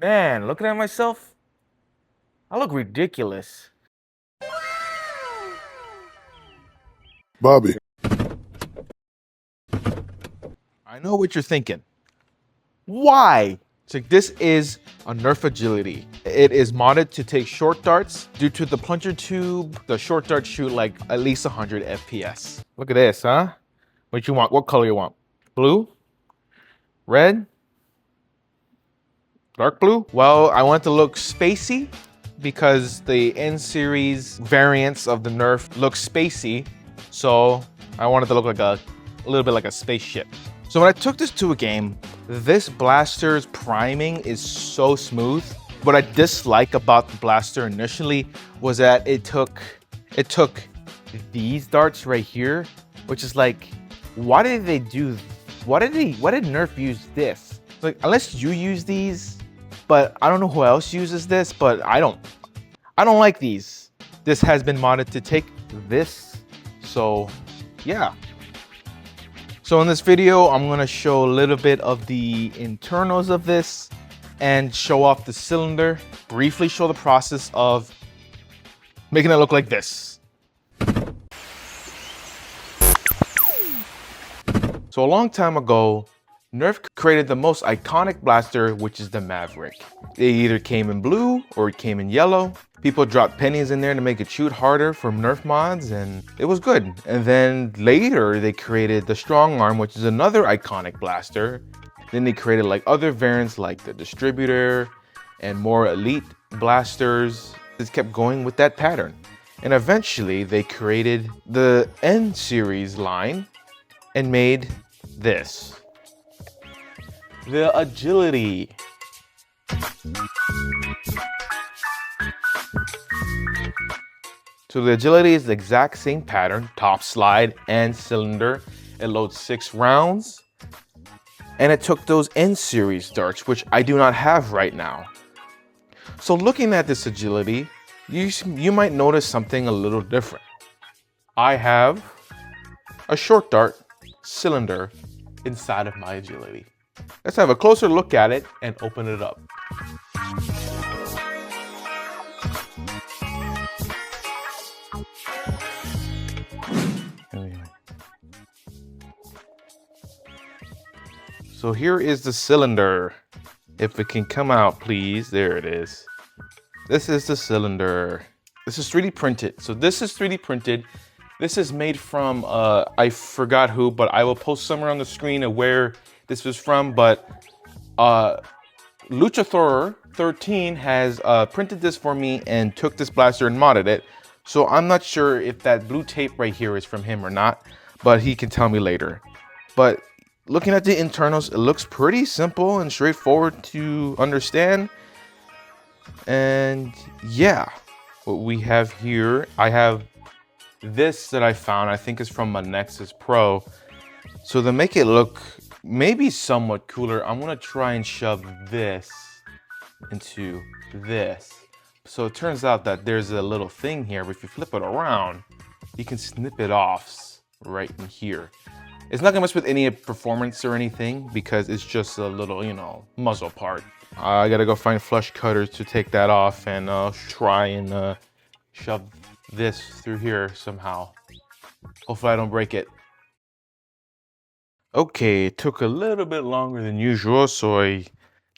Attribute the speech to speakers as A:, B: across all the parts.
A: Man, looking at myself, I look ridiculous.
B: Bobby.
A: I know what you're thinking. Why? So this is a Nerf agility. It is modded to take short darts. Due to the plunger tube, the short darts shoot like at least 100 FPS. Look at this, huh? What you want? What color you want? Blue? Red? Dark blue? Well, I want it to look spacey because the N-series variants of the Nerf look spacey. So I want it to look like a little bit like a spaceship. So when I took this to a game, this blaster's priming is so smooth. What I dislike about the blaster initially was that it took these darts right here, which is like, why did Nerf use this? Like, unless you use these, but I don't know who else uses this, but I don't like these. This has been modded to take this, so yeah. So in this video, I'm gonna show a little bit of the internals of this and show off the cylinder, briefly show the process of making it look like this. So a long time ago, Nerf created the most iconic blaster, which is the Maverick. It either came in blue or it came in yellow. People dropped pennies in there to make it shoot harder from Nerf mods, and it was good. And then later they created the Strong Arm, which is another iconic blaster. Then they created like other variants like the Distributor and more elite blasters. Just kept going with that pattern. And eventually they created the N series line and made this. The Agility. So the Agility is the exact same pattern, top slide and cylinder. It loads 6 rounds. And it took those N series darts, which I do not have right now. So looking at this Agility, you might notice something a little different. I have a short dart cylinder inside of my Agility. Let's have a closer look at it and open it up. So here is the cylinder. If it can come out, please. There it is. This is the cylinder. This is 3D printed. So this is 3D printed. This is made from, I forgot who, but I will post somewhere on the screen of where this was from. But Luchathor 13 has printed this for me and took this blaster and modded it. So I'm not sure if that blue tape right here is from him or not, but he can tell me later. But looking at the internals, it looks pretty simple and straightforward to understand. And yeah, what we have here, I have this that I found, I think is from my Nexus Pro. So to make it look maybe somewhat cooler, I'm gonna try and shove this into this. So it turns out that there's a little thing here, but if you flip it around, you can snip it off right in here. It's not gonna mess with any performance or anything because it's just a little, you know, muzzle part. I gotta go find flush cutters to take that off and try and shove this through here somehow. Hopefully I don't break it. Okay, it took a little bit longer than usual, so there's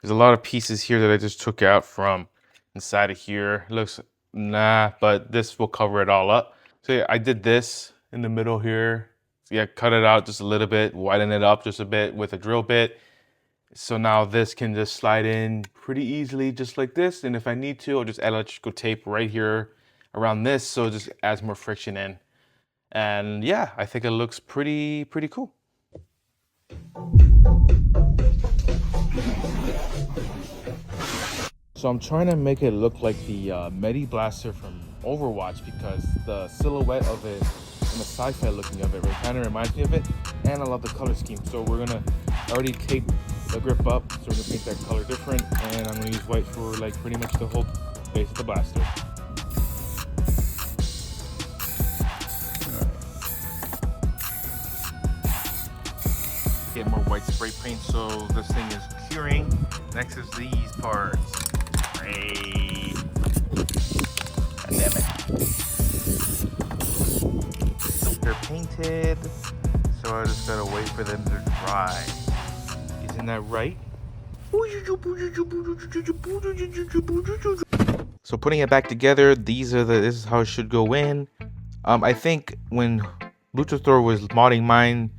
A: a lot of pieces here that I just took out from inside of here. It looks, nah, but this will cover it all up. So yeah, I did this in the middle here. So yeah, cut it out just a little bit, widen it up just a bit with a drill bit. So now this can just slide in pretty easily, just like this. And if I need to, I'll just add electrical tape right here around this, so it just adds more friction in. And yeah, I think it looks pretty cool. So I'm trying to make it look like the Medi Blaster from Overwatch because the silhouette of it and the sci-fi looking of it kind of reminds me of it, and I love the color scheme. So we're gonna already tape the grip up, so we're gonna paint that color different, and I'm gonna use white for like pretty much the whole base of the blaster. get more white spray paint so this thing is curing. Next is these parts. Spray. God damn it. So they're painted, so I just gotta wait for them to dry. Isn't that right? So putting it back together, this is how it should go in. I think when Luchasaur was modding mine,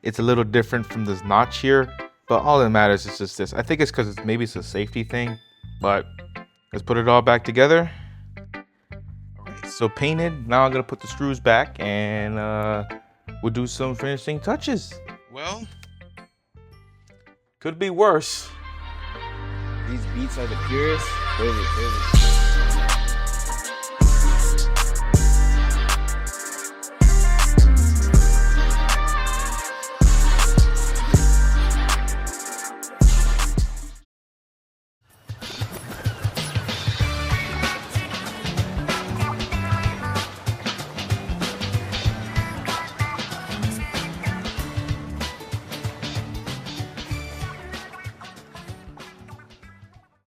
A: it's a little different from this notch here, but all that matters is just this. I think it's because maybe it's a safety thing, but let's put it all back together. Alright, so painted. Now I'm gonna put the screws back and we'll do some finishing touches. Well, could be worse.
B: These beats are the purest.